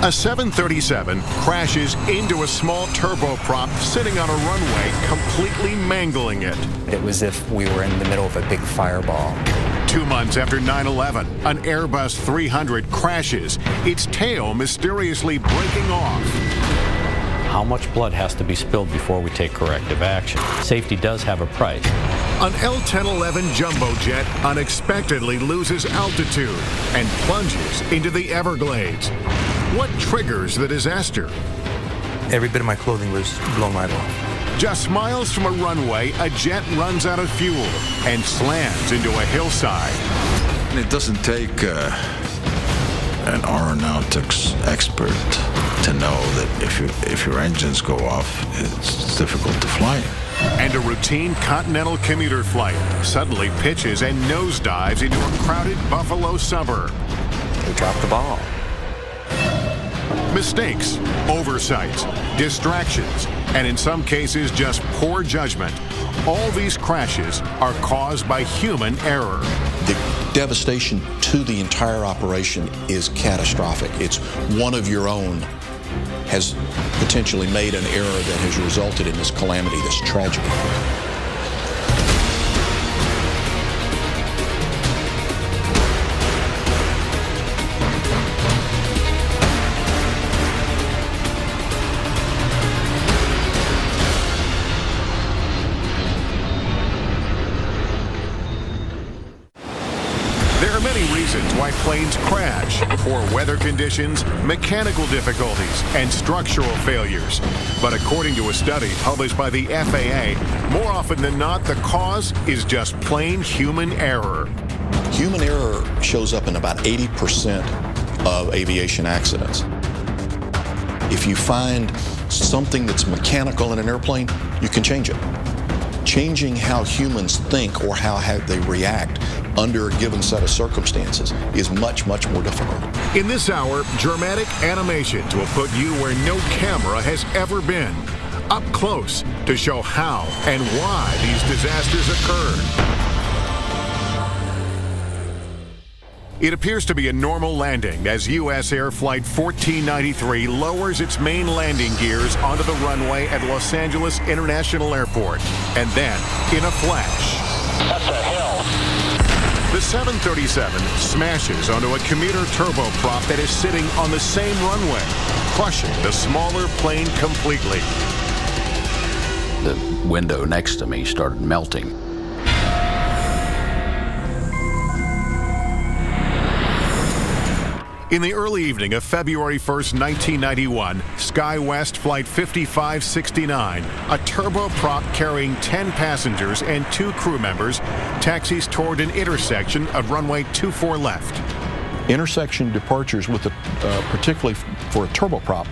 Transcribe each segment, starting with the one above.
A 737 crashes into a small turboprop sitting on a runway, completely mangling it. It was as if we were in the middle of a big fireball. 2 months after 9/11, an Airbus 300 crashes, its tail mysteriously breaking off. How much blood has to be spilled before we take corrective action? Safety does have a price. An L-1011 jumbo jet unexpectedly loses altitude and plunges into the Everglades. What triggers the disaster? Every bit of my clothing was blown right off. Just miles from a runway, a jet runs out of fuel and slams into a hillside. It doesn't take an aeronautics expert to know that if your engines go off, it's difficult to fly. And a routine continental commuter flight suddenly pitches and nosedives into a crowded Buffalo suburb. We dropped the ball. Mistakes, oversights, distractions, and in some cases just poor judgment. All these crashes are caused by human error. The devastation to the entire operation is catastrophic. It's one of your own has potentially made an error that has resulted in this calamity, this tragedy. There are many reasons why planes crash: poor weather conditions, mechanical difficulties, and structural failures. But according to a study published by the FAA, more often than not, the cause is just plain human error. Human error shows up in about 80% of aviation accidents. If you find something that's mechanical in an airplane, you can change it. Changing how humans think or how they react under a given set of circumstances is much, much more difficult. In this hour, dramatic animations will put you where no camera has ever been, up close to show how and why these disasters occurred. It appears to be a normal landing as U.S. Air Flight 1493 lowers its main landing gears onto the runway at Los Angeles International Airport. And then, in a flash, that's a hill. The 737 smashes onto a commuter turboprop that is sitting on the same runway, crushing the smaller plane completely. The window next to me started melting. In the early evening of February 1st, 1991, SkyWest Flight 5569, a turboprop carrying 10 passengers and 2 crew members, taxis toward an intersection of runway 24 left. Intersection departures, particularly for a turboprop,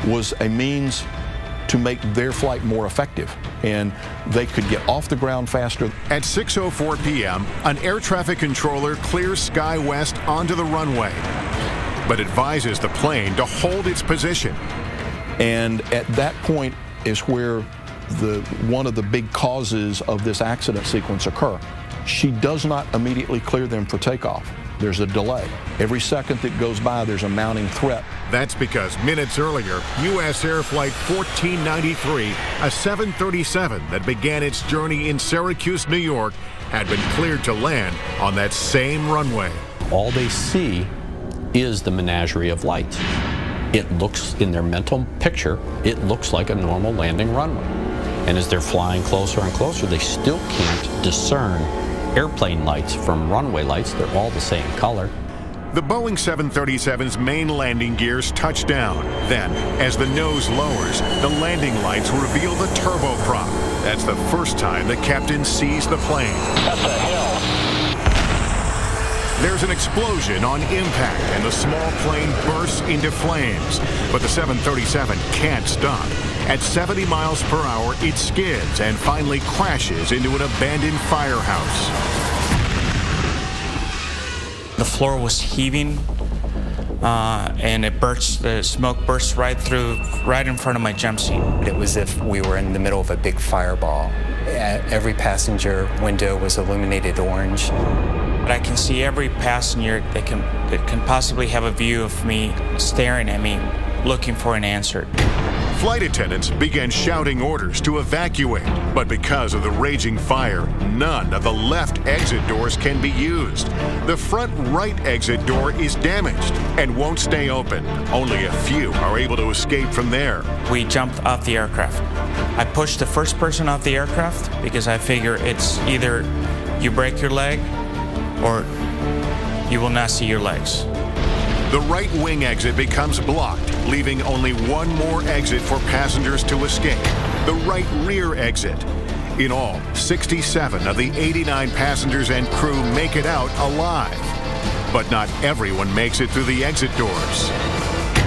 was a means to make their flight more effective, and they could get off the ground faster. At 6:04 p.m., an air traffic controller clears SkyWest onto the runway, but advises the plane to hold its position. And at that point is where one of the big causes of this accident sequence occur. She does not immediately clear them for takeoff. There's a delay. Every second that goes by, there's a mounting threat. That's because minutes earlier, U.S. Air Flight 1493, a 737 that began its journey in Syracuse, New York, had been cleared to land on that same runway. All they see is the menagerie of lights. It looks, in their mental picture, it looks like a normal landing runway. And as they're flying closer and closer, they still can't discern airplane lights from runway lights. They're all the same color. The Boeing 737's main landing gears touch down. Then, as the nose lowers, the landing lights reveal the turboprop. That's the first time the captain sees the plane. That's a hill. There's an explosion on impact, and the small plane bursts into flames. But the 737 can't stop. At 70 miles per hour, it skids and finally crashes into an abandoned firehouse. The floor was heaving, and the smoke burst right in front of my jump seat. It was as if we were in the middle of a big fireball. Every passenger window was illuminated orange. but I can see every passenger that can possibly have a view of me staring at me, looking for an answer. Flight attendants began shouting orders to evacuate, but because of the raging fire, none of the left exit doors can be used. The front right exit door is damaged and won't stay open. Only a few are able to escape from there. We jumped off the aircraft. I pushed the first person off the aircraft because I figure it's either you break your leg or you will not see your legs. The right wing exit becomes blocked, leaving only one more exit for passengers to escape, the right rear exit. In all, 67 of the 89 passengers and crew make it out alive. But not everyone makes it through the exit doors.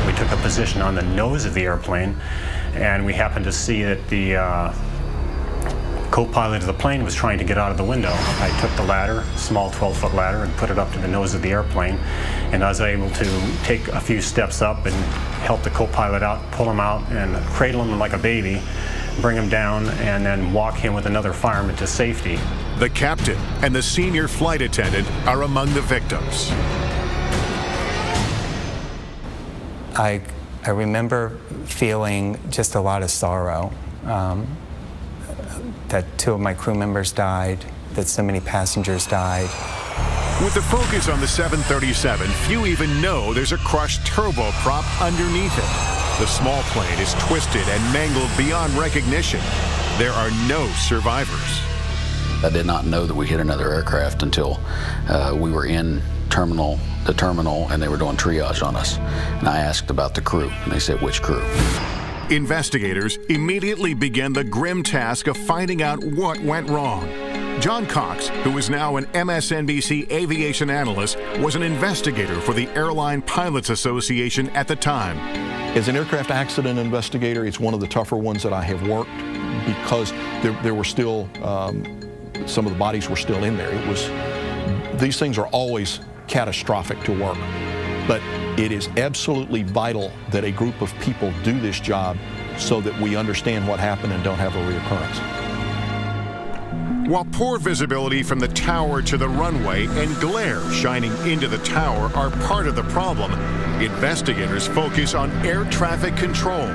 We took a position on the nose of the airplane, and we happened to see that the co-pilot of the plane was trying to get out of the window. I took the ladder, small 12-foot ladder, and put it up to the nose of the airplane. And I was able to take a few steps up and help the co-pilot out, pull him out, and cradle him like a baby, bring him down, and then walk him with another fireman to safety. The captain and the senior flight attendant are among the victims. I remember feeling just a lot of sorrow. That 2 of my crew members died, that so many passengers died. With the focus on the 737, few even know there's a crushed turboprop underneath it. The small plane is twisted and mangled beyond recognition. There are no survivors. I did not know that we hit another aircraft until we were in the terminal, and they were doing triage on us. And I asked about the crew, and they said, "Which crew?" Investigators immediately began the grim task of finding out what went wrong. John Cox, who is now an MSNBC aviation analyst, was an investigator for the Airline Pilots Association at the time. As an aircraft accident investigator, it's one of the tougher ones that I have worked because there were still, some of the bodies were still in there. These things are always catastrophic to work, but it is absolutely vital that a group of people do this job so that we understand what happened and don't have a reoccurrence. While poor visibility from the tower to the runway and glare shining into the tower are part of the problem, investigators focus on air traffic control.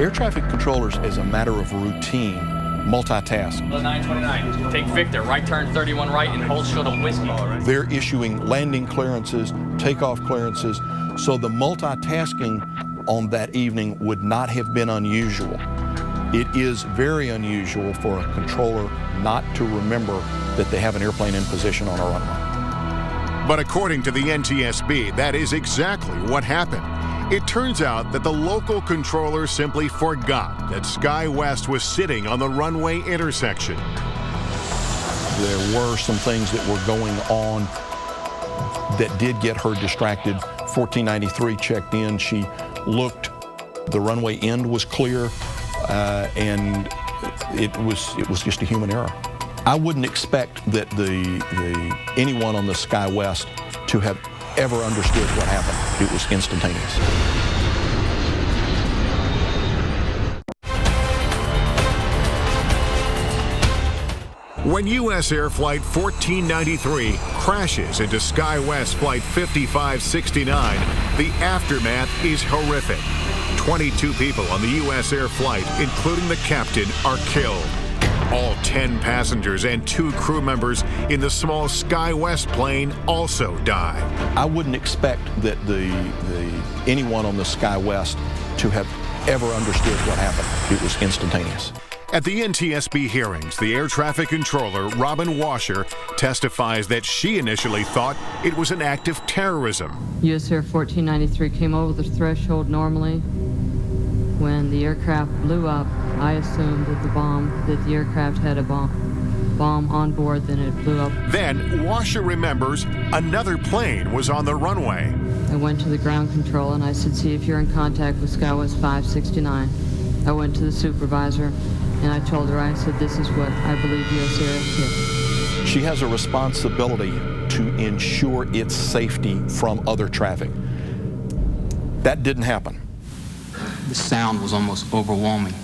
Air traffic controllers, as a matter of routine, multitask. 929, take Victor, right turn 31 right and hold short of whiskey. They're issuing landing clearances, takeoff clearances, so the multitasking on that evening would not have been unusual. It is very unusual for a controller not to remember that they have an airplane in position on a runway. But according to the NTSB, that is exactly what happened. It turns out that the local controller simply forgot that SkyWest was sitting on the runway intersection. There were some things that were going on that did get her distracted. 1493 checked in, she looked, the runway end was clear, and it was just a human error. I wouldn't expect that anyone on the SkyWest to have ever understood what happened. It was instantaneous. When U.S. Air Flight 1493 crashes into SkyWest Flight 5569, the aftermath is horrific. 22 people on the U.S. Air flight, including the captain, are killed. All 10 passengers and 2 crew members in the small SkyWest plane also die. I wouldn't expect that anyone on the SkyWest to have ever understood what happened. It was instantaneous. At the NTSB hearings, the air traffic controller, Robin Washer, testifies that she initially thought it was an act of terrorism. U.S. Air 1493 came over the threshold normally. When the aircraft blew up, I assumed that the aircraft had a bomb on board, then it blew up. Then Washer remembers another plane was on the runway. I went to the ground control and I said, see if you're in contact with SkyWest 569. I went to the supervisor and I told her, I said, this is what I believe U.S. Air hit. She has a responsibility to ensure its safety from other traffic. That didn't happen. The sound was almost overwhelming.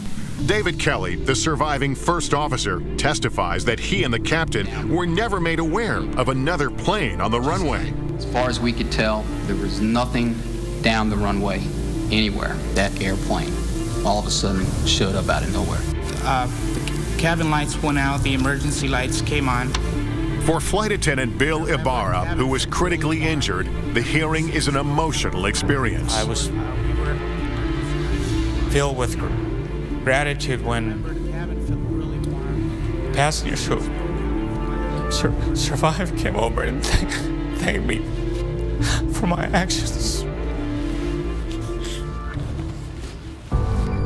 David Kelly, the surviving first officer, testifies that he and the captain were never made aware of another plane on the runway. As far as we could tell, there was nothing down the runway anywhere. That airplane all of a sudden showed up out of nowhere. The cabin lights went out, the emergency lights came on. For Flight Attendant Bill Ibarra, who was critically injured, the hearing is an emotional experience. I was filled with gratitude when passengers who survived came over and thanked me for my actions.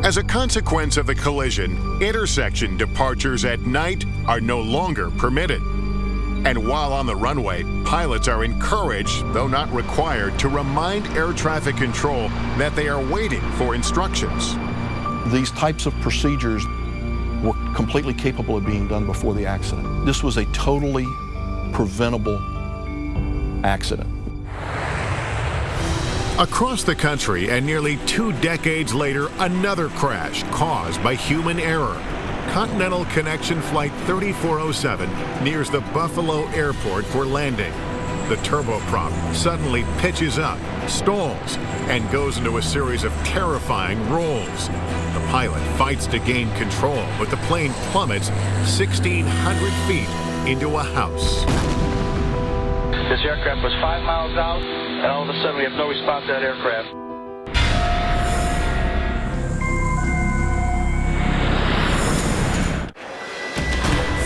As a consequence of the collision, intersection departures at night are no longer permitted. And while on the runway, pilots are encouraged, though not required, to remind air traffic control that they are waiting for instructions. These types of procedures were completely capable of being done before the accident. This was a totally preventable accident. Across the country, and nearly 2 decades later, another crash caused by human error. Continental Connection Flight 3407 nears the Buffalo Airport for landing. The turboprop suddenly pitches up, stalls, and goes into a series of terrifying rolls. The pilot fights to gain control, but the plane plummets 1,600 feet into a house. This aircraft was 5 miles out, and all of a sudden we have no response to that aircraft.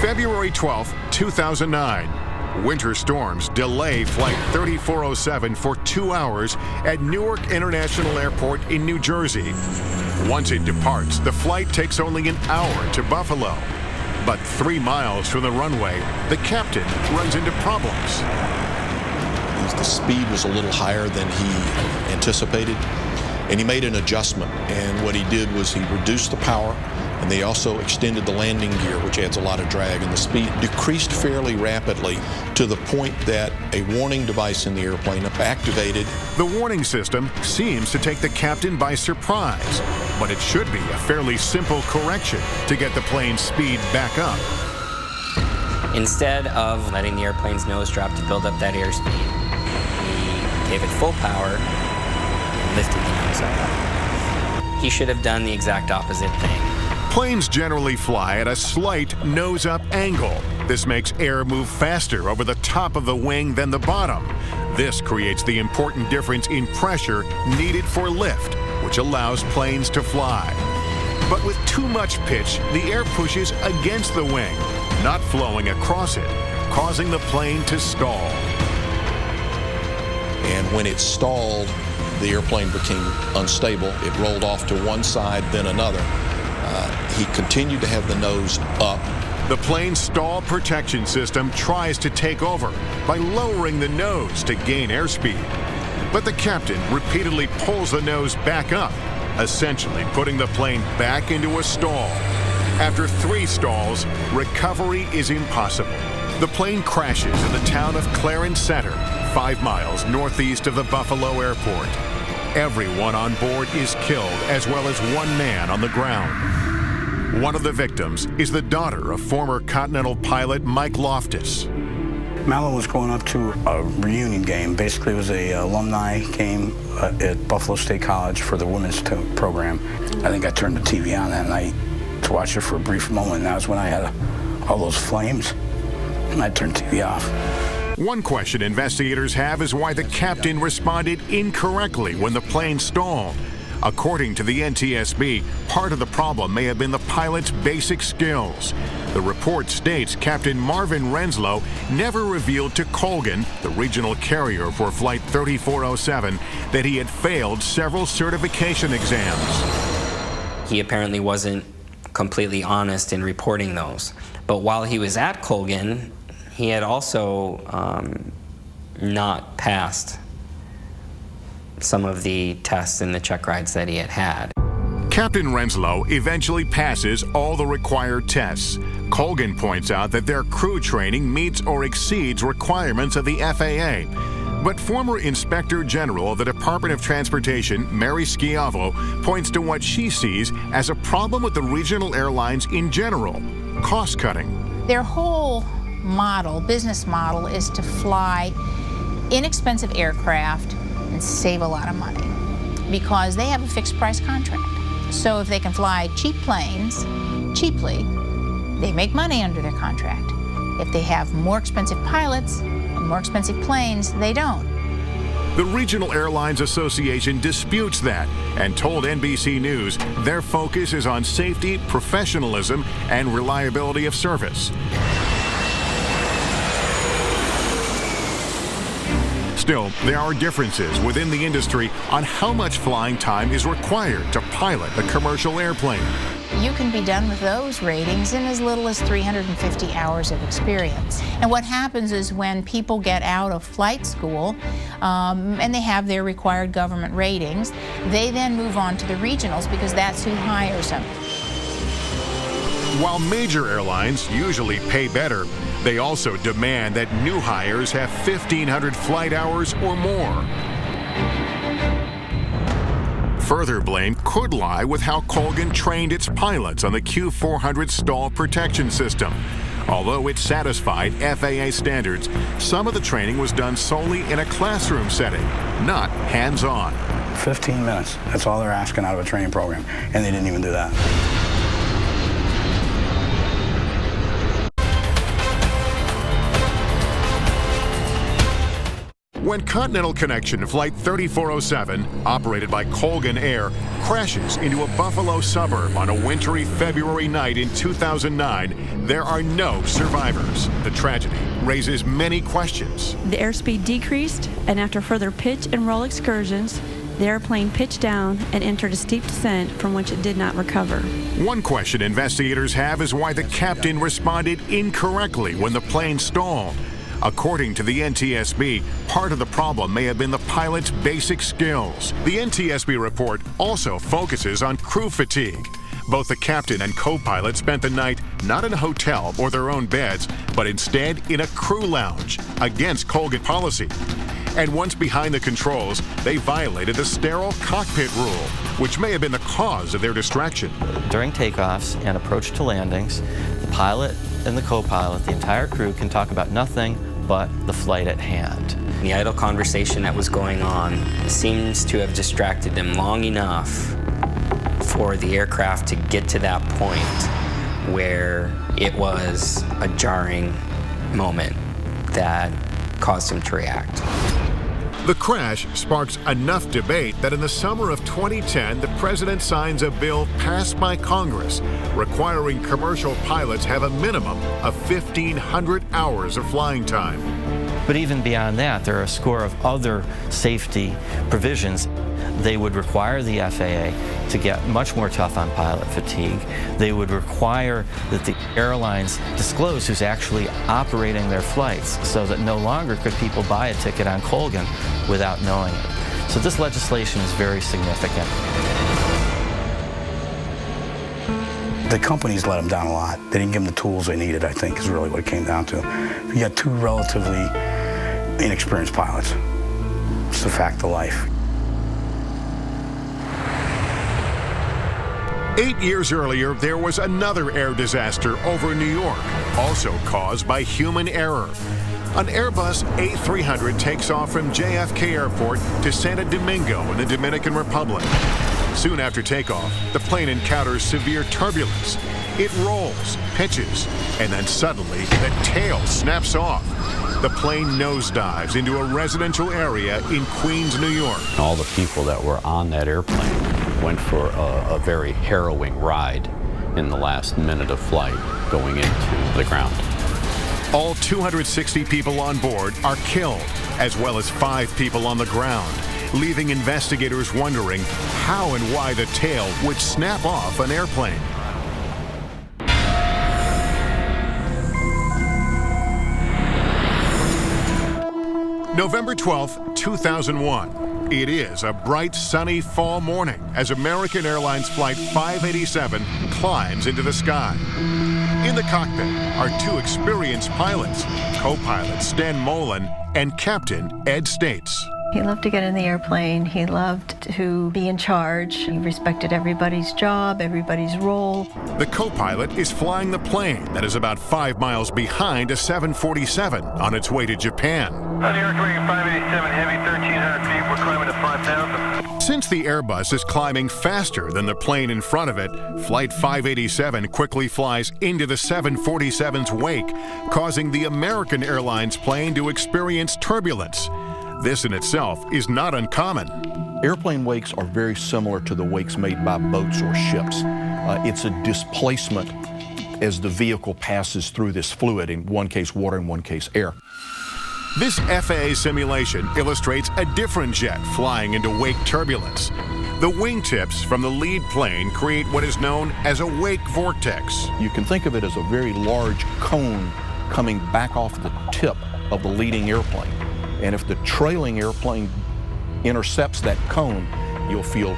February 12, 2009. Winter storms delay Flight 3407 for 2 hours at Newark International Airport in New Jersey. Once it departs, the flight takes only an hour to Buffalo. But 3 miles from the runway, the captain runs into problems. The speed was a little higher than he anticipated, and he made an adjustment. And what he did was he reduced the power, and they also extended the landing gear, which adds a lot of drag, and the speed decreased fairly rapidly to the point that a warning device in the airplane activated. The warning system seems to take the captain by surprise, but it should be a fairly simple correction to get the plane's speed back up. Instead of letting the airplane's nose drop to build up that airspeed, he gave it full power and lifted the nose up. He should have done the exact opposite thing. Planes generally fly at a slight nose-up angle. This makes air move faster over the top of the wing than the bottom. This creates the important difference in pressure needed for lift, which allows planes to fly. But with too much pitch, the air pushes against the wing, not flowing across it, causing the plane to stall. And when it stalled, the airplane became unstable. It rolled off to one side, then another. He continued to have the nose up. The plane's stall protection system tries to take over by lowering the nose to gain airspeed. But the captain repeatedly pulls the nose back up, essentially putting the plane back into a stall. After 3 stalls, recovery is impossible. The plane crashes in the town of Clarence Center, 5 miles northeast of the Buffalo Airport. Everyone on board is killed, as well as 1 man on the ground. One of the victims is the daughter of former Continental pilot Mike Loftus. Mallow was going up to a reunion game. Basically, it was a alumni game at Buffalo State College for the women's program. I think I turned the TV on that night to watch it for a brief moment, and that was when I had all those flames, and I turned the TV off. One question investigators have is why the captain responded incorrectly when the plane stalled. According to the NTSB, part of the problem may have been the pilot's basic skills. The report states Captain Marvin Renslow never revealed to Colgan, the regional carrier for Flight 3407, that he had failed several certification exams. He apparently wasn't completely honest in reporting those. But while he was at Colgan, he had also not passed some of the tests and the check rides that he had had. Captain Renslow eventually passes all the required tests. Colgan points out that their crew training meets or exceeds requirements of the FAA. But former Inspector General of the Department of Transportation, Mary Schiavo, points to what she sees as a problem with the regional airlines in general: cost cutting. Their whole business model, is to fly inexpensive aircraft and save a lot of money because they have a fixed price contract. So if they can fly cheap planes cheaply, they make money under their contract. If they have more expensive pilots and more expensive planes, they don't. The Regional Airlines Association disputes that and told NBC News their focus is on safety, professionalism, and reliability of service. Still, there are differences within the industry on how much flying time is required to pilot a commercial airplane. You can be done with those ratings in as little as 350 hours of experience. And what happens is when people get out of flight school and they have their required government ratings, they then move on to the regionals because that's who hires them. While major airlines usually pay better, they also demand that new hires have 1,500 flight hours or more. Further blame could lie with how Colgan trained its pilots on the Q400 stall protection system. Although it satisfied FAA standards, some of the training was done solely in a classroom setting, not hands-on. 15 minutes, that's all they're asking out of a training program, and they didn't even do that. When Continental Connection Flight 3407, operated by Colgan Air, crashes into a Buffalo suburb on a wintry February night in 2009, there are no survivors. The tragedy raises many questions. The airspeed decreased, and after further pitch and roll excursions, the airplane pitched down and entered a steep descent from which it did not recover. One question investigators have is why the captain responded incorrectly when the plane stalled. According to the NTSB, part of the problem may have been the pilot's basic skills. The NTSB report also focuses on crew fatigue. Both the captain and co-pilot spent the night not in a hotel or their own beds, but instead in a crew lounge, against Colgan policy. And once behind the controls, they violated the sterile cockpit rule, which may have been the cause of their distraction. During takeoffs and approach to landings, the pilot and the co-pilot, the entire crew, can talk about nothing but the flight at hand. The idle conversation that was going on seems to have distracted them long enough for the aircraft to get to that point where it was a jarring moment that caused them to react. The crash sparks enough debate that in the summer of 2010, the president signs a bill passed by Congress requiring commercial pilots have a minimum of 1,500 hours of flying time. But even beyond that, there are a score of other safety provisions. They would require the FAA to get much more tough on pilot fatigue. They would require that the airlines disclose who's actually operating their flights so that no longer could people buy a ticket on Colgan without knowing it. So this legislation is very significant. The companies let them down a lot. They didn't give them the tools they needed, I think, is really what it came down to. You got two relatively inexperienced pilots. It's the fact of life. 8 years earlier, there was another air disaster over New York, also caused by human error. An Airbus A300 takes off from JFK Airport to Santo Domingo in the Dominican Republic. Soon after takeoff, the plane encounters severe turbulence. It rolls, pitches, and then suddenly the tail snaps off. The plane nosedives into a residential area in Queens, New York. All the people that were on that airplane went for a very harrowing ride in the last minute of flight going into the ground. All 260 people on board are killed, as well as 5 people on the ground, leaving investigators wondering how and why the tail would snap off an airplane. November 12, 2001. It is a bright, sunny fall morning as American Airlines Flight 587 climbs into the sky. In the cockpit are two experienced pilots, co-pilot Stan Mullen and Captain Ed States. He loved to get in the airplane. He loved to be in charge. He respected everybody's job, everybody's role. The co-pilot is flying the plane that is about 5 miles behind a 747 on its way to Japan. New York, 587 Heavy, 1,300 feet. We're climbing to 5,000. Since the Airbus is climbing faster than the plane in front of it, Flight 587 quickly flies into the 747's wake, causing the American Airlines plane to experience turbulence. This in itself is not uncommon. Airplane wakes are very similar to the wakes made by boats or ships. It's a displacement as the vehicle passes through this fluid, in one case water, in one case air. This FAA simulation illustrates a different jet flying into wake turbulence. The wingtips from the lead plane create what is known as a wake vortex. You can think of it as a very large cone coming back off the tip of the leading airplane. And if the trailing airplane intercepts that cone, you'll feel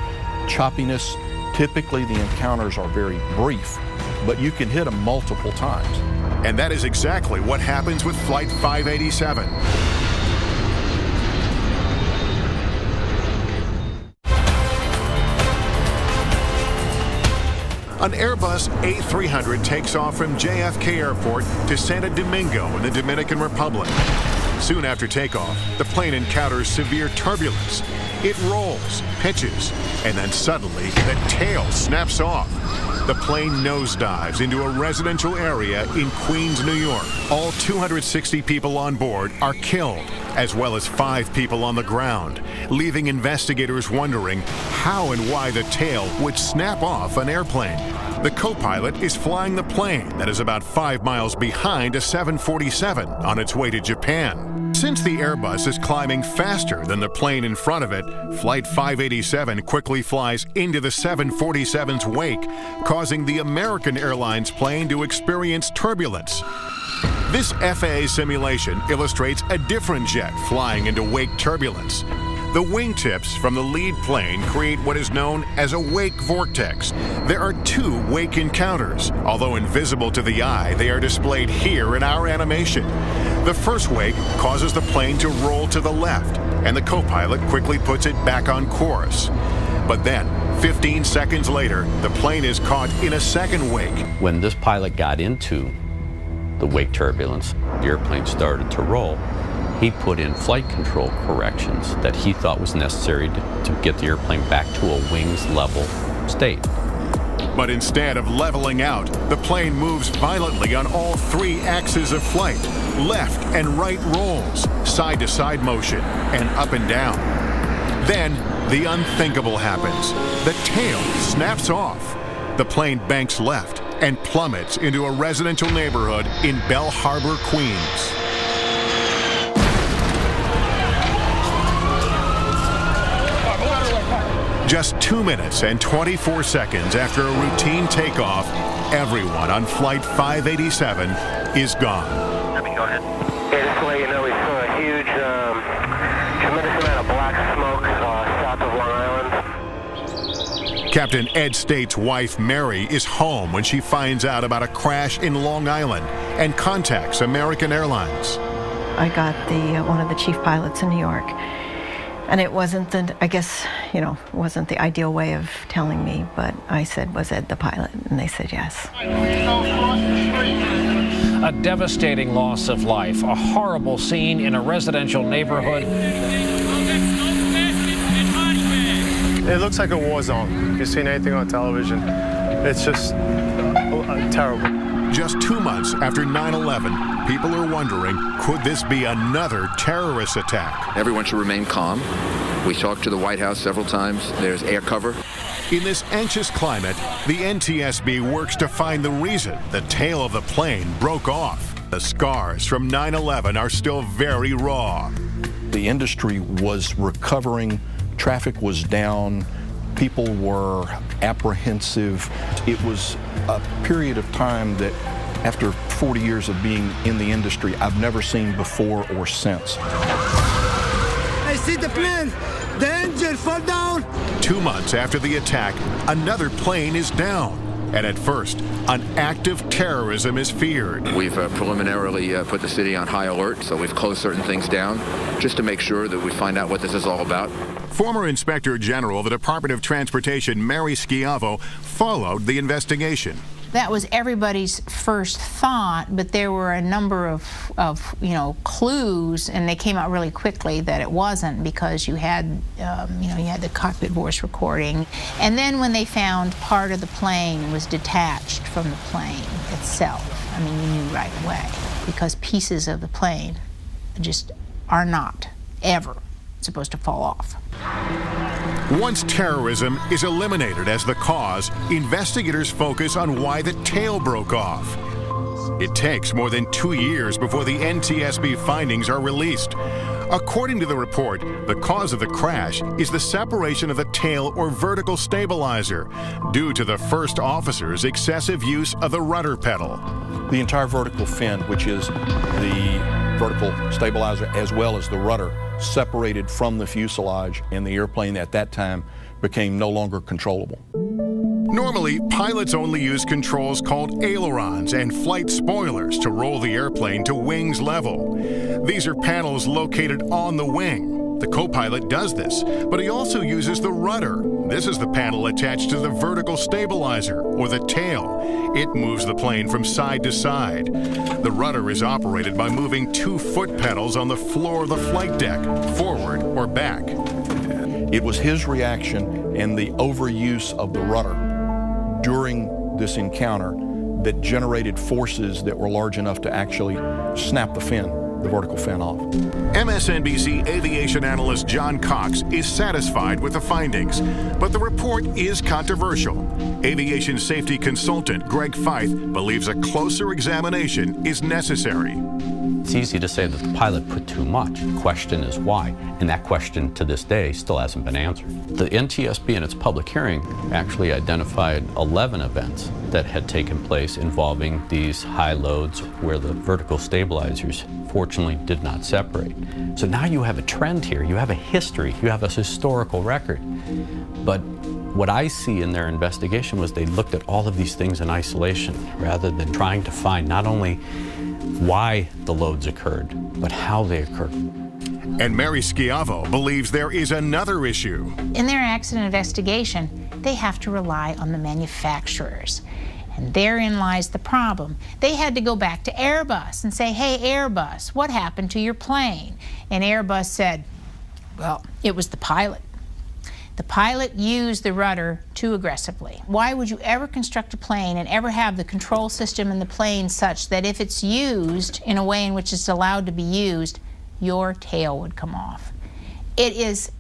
choppiness. Typically, the encounters are very brief, but you can hit them multiple times. And that is exactly what happens with Flight 587. An Airbus A300 takes off from JFK Airport to Santo Domingo in the Dominican Republic. Soon after takeoff, the plane encounters severe turbulence. It rolls, pitches, and then suddenly the tail snaps off. The plane nosedives into a residential area in Queens, New York. All 260 people on board are killed, as well as 5 people on the ground, leaving investigators wondering how and why the tail would snap off an airplane. The co-pilot is flying the plane that is about 5 miles behind a 747 on its way to Japan. Since the Airbus is climbing faster than the plane in front of it, Flight 587 quickly flies into the 747's wake, causing the American Airlines plane to experience turbulence. This FAA simulation illustrates a different jet flying into wake turbulence. The wingtips from the lead plane create what is known as a wake vortex. There are 2 wake encounters. Although invisible to the eye, they are displayed here in our animation. The first wake causes the plane to roll to the left, and the co-pilot quickly puts it back on course. But then, 15 seconds later, the plane is caught in a second wake. When this pilot got into the wake turbulence, the airplane started to roll. He put in flight control corrections that he thought was necessary to get the airplane back to a wings level state. But instead of leveling out, the plane moves violently on all 3 axes of flight. Left and right rolls, side-to-side motion, and up and down. Then, the unthinkable happens. The tail snaps off. The plane banks left and plummets into a residential neighborhood in Bell Harbor, Queens. Just 2 minutes and 24 seconds after a routine takeoff, everyone on Flight 587 is gone. Go ahead. Yeah, just to let you know, we saw a huge, tremendous amount of black smoke south of Long Island. Captain Ed State's wife, Mary, is home when she finds out about a crash in Long Island and contacts American Airlines. I got one of the chief pilots in New York. And it wasn't wasn't the ideal way of telling me, but I said, was Ed the pilot? And they said yes. A devastating loss of life, a horrible scene in a residential neighborhood. It looks like a war zone. If you've seen anything on television, it's just terrible. Just 2 months after 9/11, people are wondering, could this be another terrorist attack? Everyone should remain calm. We talked to the White House several times. There's air cover. In this anxious climate, the NTSB works to find the reason the tail of the plane broke off. The scars from 9/11 are still very raw. The industry was recovering. Traffic was down. People were apprehensive. It was a period of time that, after 40 years of being in the industry, I've never seen before or since. I see the plane. The engine fell down. 2 months after the attack, another plane is down. And at first, an act of terrorism is feared. We've preliminarily put the city on high alert, so we've closed certain things down just to make sure that we find out what this is all about. Former Inspector General of the Department of Transportation, Mary Schiavo, followed the investigation. That was everybody's first thought, but there were a number of clues, and they came out really quickly that it wasn't, because you had the cockpit voice recording. And then when they found part of the plane was detached from the plane itself, I mean, you knew right away, because pieces of the plane just are not ever supposed to fall off. Once terrorism is eliminated as the cause, investigators focus on why the tail broke off. It takes more than 2 years before the NTSB findings are released. According to the report, the cause of the crash is the separation of the tail or vertical stabilizer due to the first officer's excessive use of the rudder pedal. The entire vertical fin, which is the vertical stabilizer as well as the rudder, separated from the fuselage, and the airplane at that time became no longer controllable. Normally, pilots only use controls called ailerons and flight spoilers to roll the airplane to wings level. These are panels located on the wing. The co-pilot does this, but he also uses the rudder. This is the panel attached to the vertical stabilizer, or the tail. It moves the plane from side to side. The rudder is operated by moving 2 foot pedals on the floor of the flight deck, forward or back. It was his reaction and the overuse of the rudder during this encounter that generated forces that were large enough to actually snap the fin, the vertical fin, off. MSNBC aviation analyst John Cox is satisfied with the findings, but the report is controversial. Aviation safety consultant Greg Feith believes a closer examination is necessary. It's easy to say that the pilot put too much. The question is why, and that question to this day still hasn't been answered. The NTSB in its public hearing actually identified 11 events that had taken place involving these high loads where the vertical stabilizers fortunately did not separate. So now you have a trend here, you have a history, you have a historical record. But what I see in their investigation was they looked at all of these things in isolation rather than trying to find not only why the loads occurred, but how they occurred. And Mary Schiavo believes there is another issue. In their accident investigation, they have to rely on the manufacturers. And therein lies the problem. They had to go back to Airbus and say, hey, Airbus, what happened to your plane? And Airbus said, well, it was the pilot. The pilot used the rudder too aggressively. Why would you ever construct a plane and ever have the control system in the plane such that if it's used in a way in which it's allowed to be used, your tail would come off? It is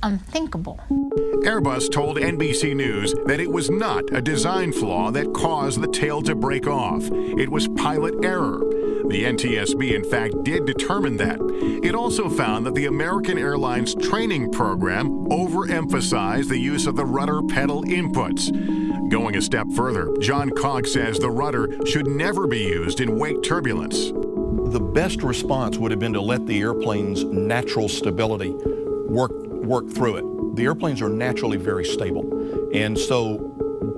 unthinkable. Airbus told NBC News that it was not a design flaw that caused the tail to break off. It was pilot error. The NTSB, in fact, did determine that. It also found that the American Airlines training program overemphasized the use of the rudder pedal inputs. Going a step further, John Cox says the rudder should never be used in wake turbulence. The best response would have been to let the airplane's natural stability work through it. The airplanes are naturally very stable, and so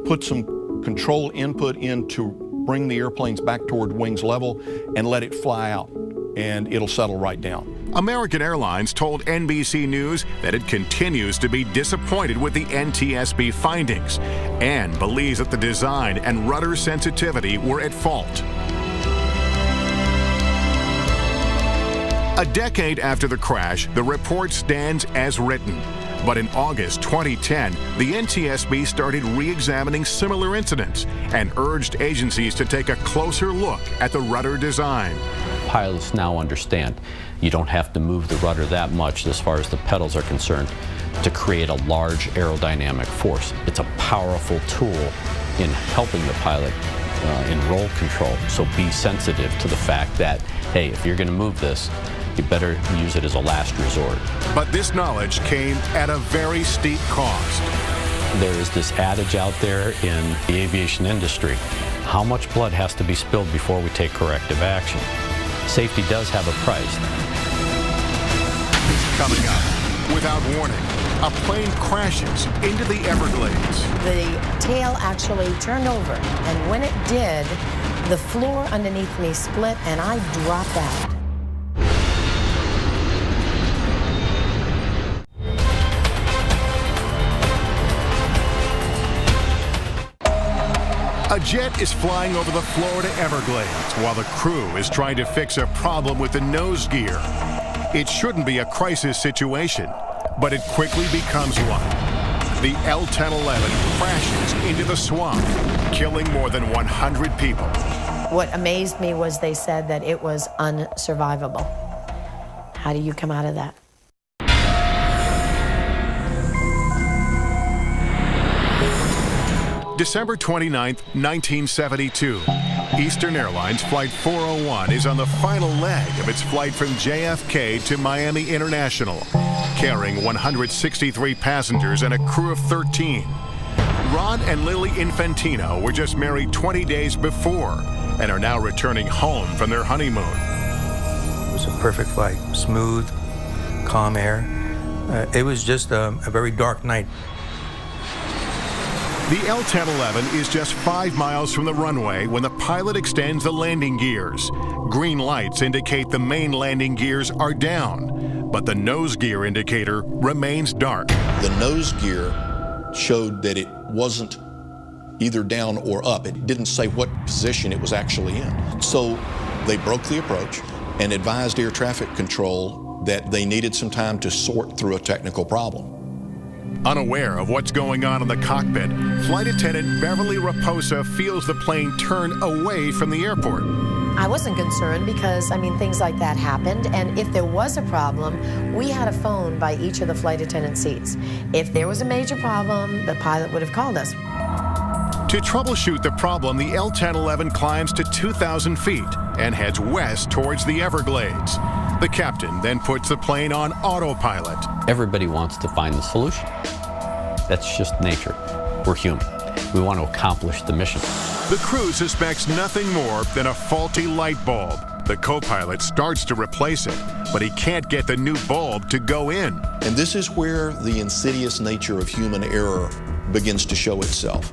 put some control input in to bring the airplanes back toward wings level and let it fly out, and it'll settle right down. American Airlines told NBC News that it continues to be disappointed with the NTSB findings and believes that the design and rudder sensitivity were at fault. A decade after the crash, the report stands as written. But in August 2010, the NTSB started re-examining similar incidents and urged agencies to take a closer look at the rudder design. Pilots now understand you don't have to move the rudder that much as far as the pedals are concerned to create a large aerodynamic force. It's a powerful tool in helping the pilot in roll control. So be sensitive to the fact that, hey, if you're going to move this, you better use it as a last resort. But this knowledge came at a very steep cost. There is this adage out there in the aviation industry, how much blood has to be spilled before we take corrective action? Safety does have a price. Coming up, without warning, a plane crashes into the Everglades. The tail actually turned over, and when it did, the floor underneath me split and I dropped out. A jet is flying over the Florida Everglades while the crew is trying to fix a problem with the nose gear. It shouldn't be a crisis situation, but it quickly becomes one. The L-1011 crashes into the swamp, killing more than 100 people. What amazed me was they said that it was unsurvivable. How do you come out of that? December 29, 1972. Eastern Airlines Flight 401 is on the final leg of its flight from JFK to Miami International, carrying 163 passengers and a crew of 13. Ron and Lily Infantino were just married 20 days before and are now returning home from their honeymoon. It was a perfect flight, smooth, calm air. It was just a very dark night. The L-1011 is just 5 miles from the runway when the pilot extends the landing gears. Green lights indicate the main landing gears are down, but the nose gear indicator remains dark. The nose gear showed that it wasn't either down or up. It didn't say what position it was actually in. So they broke the approach and advised air traffic control that they needed some time to sort through a technical problem. Unaware of what's going on in the cockpit, Flight Attendant Beverly Raposa feels the plane turn away from the airport. I wasn't concerned because, I mean, things like that happened, and if there was a problem, we had a phone by each of the flight attendant seats. If there was a major problem, the pilot would have called us. To troubleshoot the problem, the L-1011 climbs to 2,000 feet and heads west towards the Everglades. The captain then puts the plane on autopilot. Everybody wants to find the solution. That's just nature. We're human. We want to accomplish the mission. The crew suspects nothing more than a faulty light bulb. The co-pilot starts to replace it, but he can't get the new bulb to go in. And this is where the insidious nature of human error begins to show itself.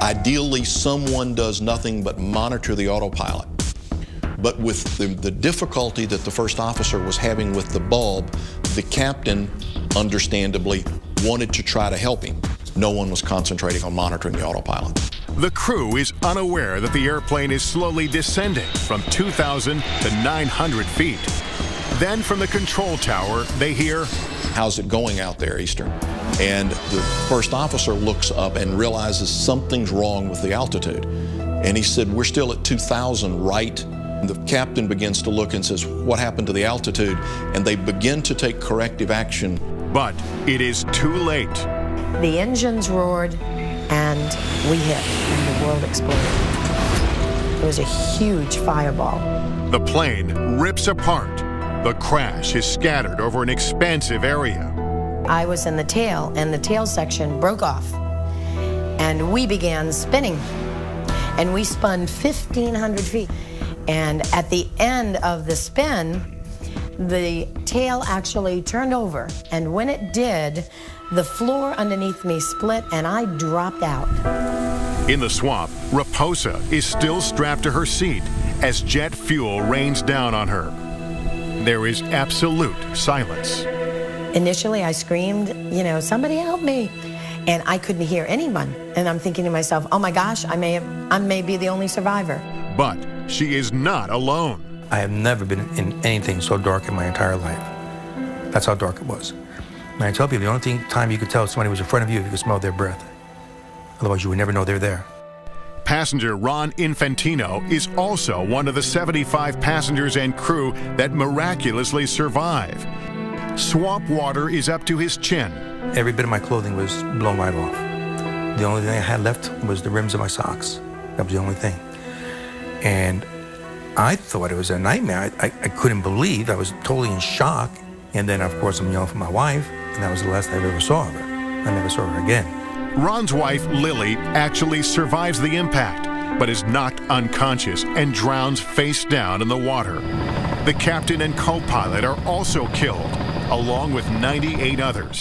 Ideally, someone does nothing but monitor the autopilot. But with the difficulty that the first officer was having with the bulb, the captain, understandably, wanted to try to help him. No one was concentrating on monitoring the autopilot. The crew is unaware that the airplane is slowly descending from 2,000 to 900 feet. Then from the control tower, they hear, "How's it going out there, Eastern?" And the first officer looks up and realizes something's wrong with the altitude. And he said, "We're still at 2,000, right?" The captain begins to look and says, "What happened to the altitude?" And they begin to take corrective action. But it is too late. The engines roared and we hit and the world exploded. It was a huge fireball. The plane rips apart. The crash is scattered over an expansive area. I was in the tail and the tail section broke off and we began spinning and we spun 1,500 feet. And at the end of the spin, the tail actually turned over. And when it did, the floor underneath me split and I dropped out. In the swamp, Raposa is still strapped to her seat as jet fuel rains down on her. There is absolute silence. Initially, I screamed, you know, "Somebody help me." And I couldn't hear anyone. And I'm thinking to myself, oh my gosh, I may be the only survivor. But she is not alone. I have never been in anything so dark in my entire life. That's how dark it was. And I tell people, the only time you could tell somebody was in front of you, if you could smell their breath. Otherwise, you would never know they're there. Passenger Ron Infantino is also one of the 75 passengers and crew that miraculously survive. Swamp water is up to his chin. Every bit of my clothing was blown right off. The only thing I had left was the rims of my socks. That was the only thing. And I thought it was a nightmare. I couldn't believe. I was totally in shock. And then, of course, I'm yelling for my wife, and that was the last I ever saw of her. I never saw her again. Ron's wife, Lily, actually survives the impact, but is knocked unconscious and drowns face down in the water. The captain and co-pilot are also killed, along with 98 others.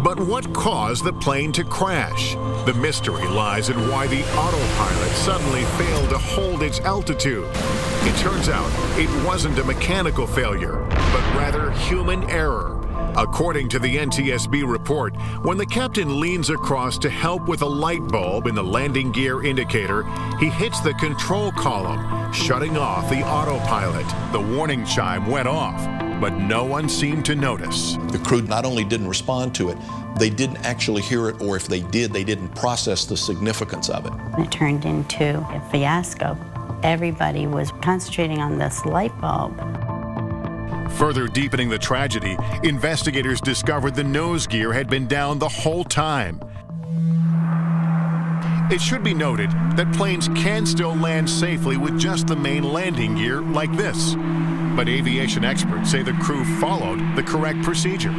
But what caused the plane to crash? The mystery lies in why the autopilot suddenly failed to hold its altitude. It turns out it wasn't a mechanical failure, but rather human error. According to the NTSB report, when the captain leans across to help with a light bulb in the landing gear indicator, he hits the control column, shutting off the autopilot. The warning chime went off, but no one seemed to notice. The crew not only didn't respond to it, they didn't actually hear it, or if they did, they didn't process the significance of it. It turned into a fiasco. Everybody was concentrating on this light bulb. Further deepening the tragedy, investigators discovered the nose gear had been down the whole time. It should be noted that planes can still land safely with just the main landing gear like this. But aviation experts say the crew followed the correct procedure.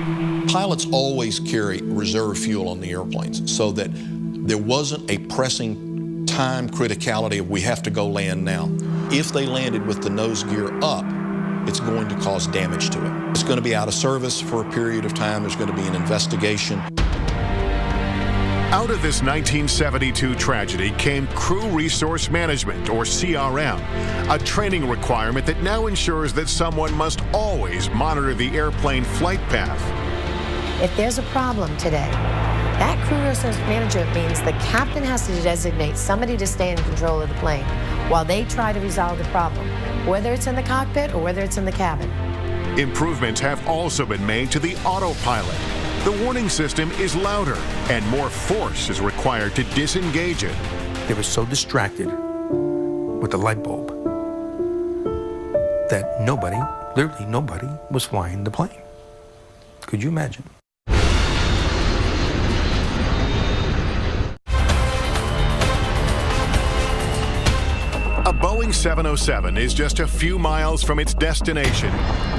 Pilots always carry reserve fuel on the airplanes so that there wasn't a pressing time criticality of we have to go land now. If they landed with the nose gear up, it's going to cause damage to it. It's going to be out of service for a period of time. There's going to be an investigation. Out of this 1972 tragedy came Crew Resource Management, or CRM, a training requirement that now ensures that someone must always monitor the airplane flight path. If there's a problem today, that crew resource management means the captain has to designate somebody to stay in control of the plane while they try to resolve the problem, whether it's in the cockpit or whether it's in the cabin. Improvements have also been made to the autopilot. The warning system is louder and more force is required to disengage it. They were so distracted with the light bulb that nobody, literally nobody, was flying the plane. Could you imagine? A Boeing 707 is just a few miles from its destination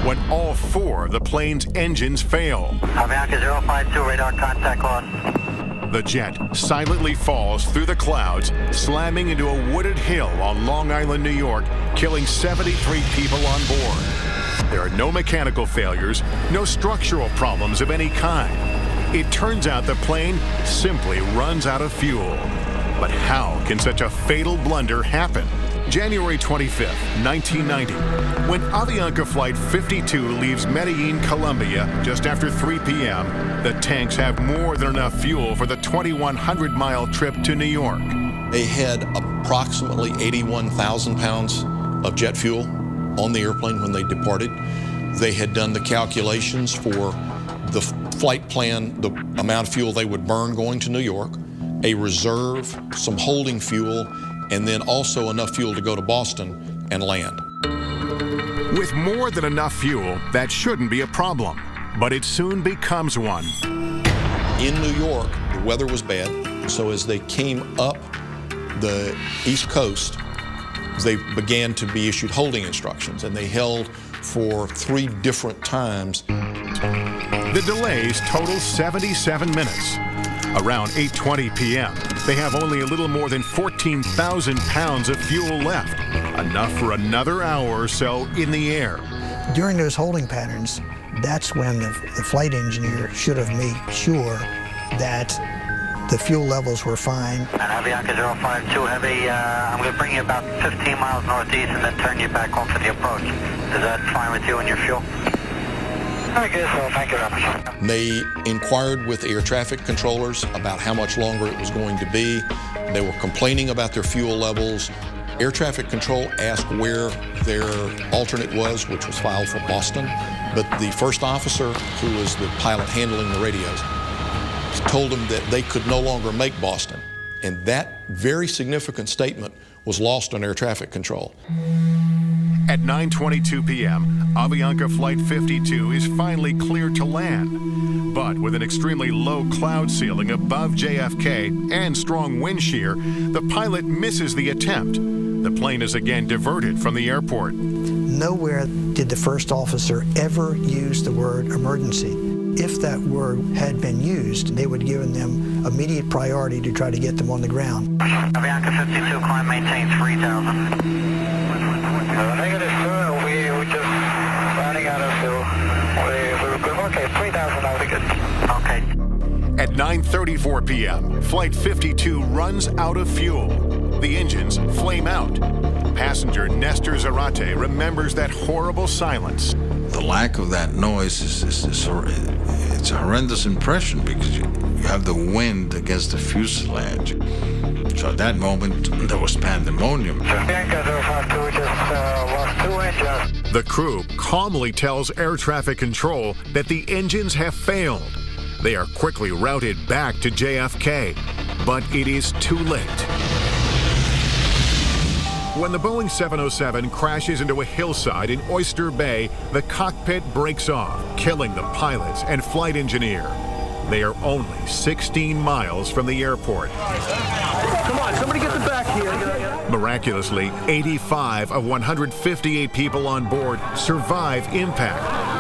when all four of the plane's engines fail. Avianca 052, radar contact lost. The jet silently falls through the clouds, slamming into a wooded hill on Long Island, New York, killing 73 people on board. There are no mechanical failures, no structural problems of any kind. It turns out the plane simply runs out of fuel. But how can such a fatal blunder happen? January 25th, 1990, when Avianca Flight 52 leaves Medellin, Colombia, just after 3 p.m., the tanks have more than enough fuel for the 2,100-mile trip to New York. They had approximately 81,000 pounds of jet fuel on the airplane when they departed. They had done the calculations for the flight plan, the amount of fuel they would burn going to New York, a reserve, some holding fuel, and then also enough fuel to go to Boston and land. With more than enough fuel, that shouldn't be a problem, but it soon becomes one. In New York, the weather was bad, so as they came up the East Coast, they began to be issued holding instructions, and they held for 3 different times. The delays total 77 minutes. Around 8:20 p.m., they have only a little more than 14,000 pounds of fuel left, enough for another hour or so in the air. During those holding patterns, that's when the flight engineer should have made sure that the fuel levels were fine. And Avianca 052 Heavy, I'm going to bring you about 15 miles northeast and then turn you back home for the approach. Is that fine with you and your fuel? I guess so. Thank you very much. They inquired with air traffic controllers about how much longer it was going to be. They were complaining about their fuel levels. Air traffic control asked where their alternate was, which was filed for Boston. But the first officer, who was the pilot handling the radios, told them that they could no longer make Boston. And that very significant statement was lost on air traffic control. At 9:22 p.m., Avianca Flight 52 is finally cleared to land. But with an extremely low cloud ceiling above JFK and strong wind shear, the pilot misses the attempt. The plane is again diverted from the airport. Nowhere did the first officer ever use the word emergency. If that word had been used, they would have given them immediate priority to try to get them on the ground. Avianca 52, climb maintains 3,000. Negative, sir. We just running out of fuel. We were good. Okay, 3,000 now, we good. Okay. At 9:34 p.m., Flight 52 runs out of fuel. The engines flame out. Passenger Nestor Zarate remembers that horrible silence. The lack of that noise it's a horrendous impression because you have the wind against the fuselage. So at that moment, there was pandemonium. The crew calmly tells air traffic control that the engines have failed. They are quickly routed back to JFK, but it is too late. When the Boeing 707 crashes into a hillside in Oyster Bay, the cockpit breaks off, killing the pilots and flight engineer. They are only 16 miles from the airport. Come on, somebody get the back here. Miraculously, 85 of 158 people on board survive impact.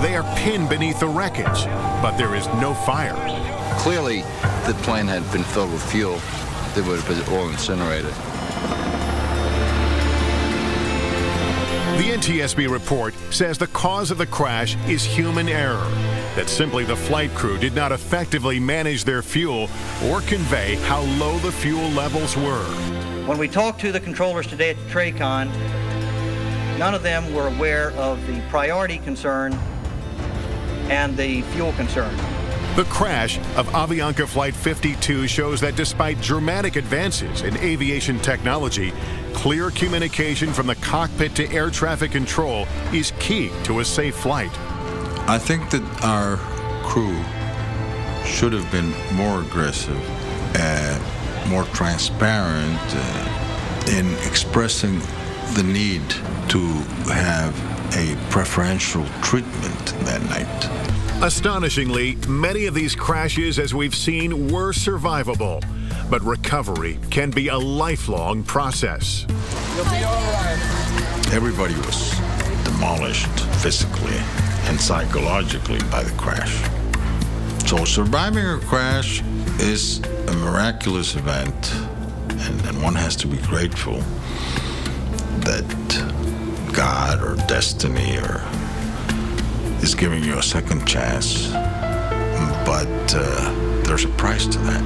They are pinned beneath the wreckage, but there is no fire. Clearly, if the plane had been filled with fuel, they would have been all incinerated. The NTSB report says the cause of the crash is human error, that simply the flight crew did not effectively manage their fuel or convey how low the fuel levels were. When we talked to the controllers today at the TRACON, none of them were aware of the priority concern and the fuel concern. The crash of Avianca Flight 52 shows that despite dramatic advances in aviation technology, clear communication from the cockpit to air traffic control is key to a safe flight. I think that our crew should have been more aggressive, more transparent in expressing the need to have a preferential treatment that night. Astonishingly, many of these crashes, as we've seen, were survivable. But recovery can be a lifelong process. You'll be all right. Everybody was demolished physically and psychologically by the crash. So surviving a crash is a miraculous event, and one has to be grateful that God or destiny or is giving you a second chance, but there's a price to that.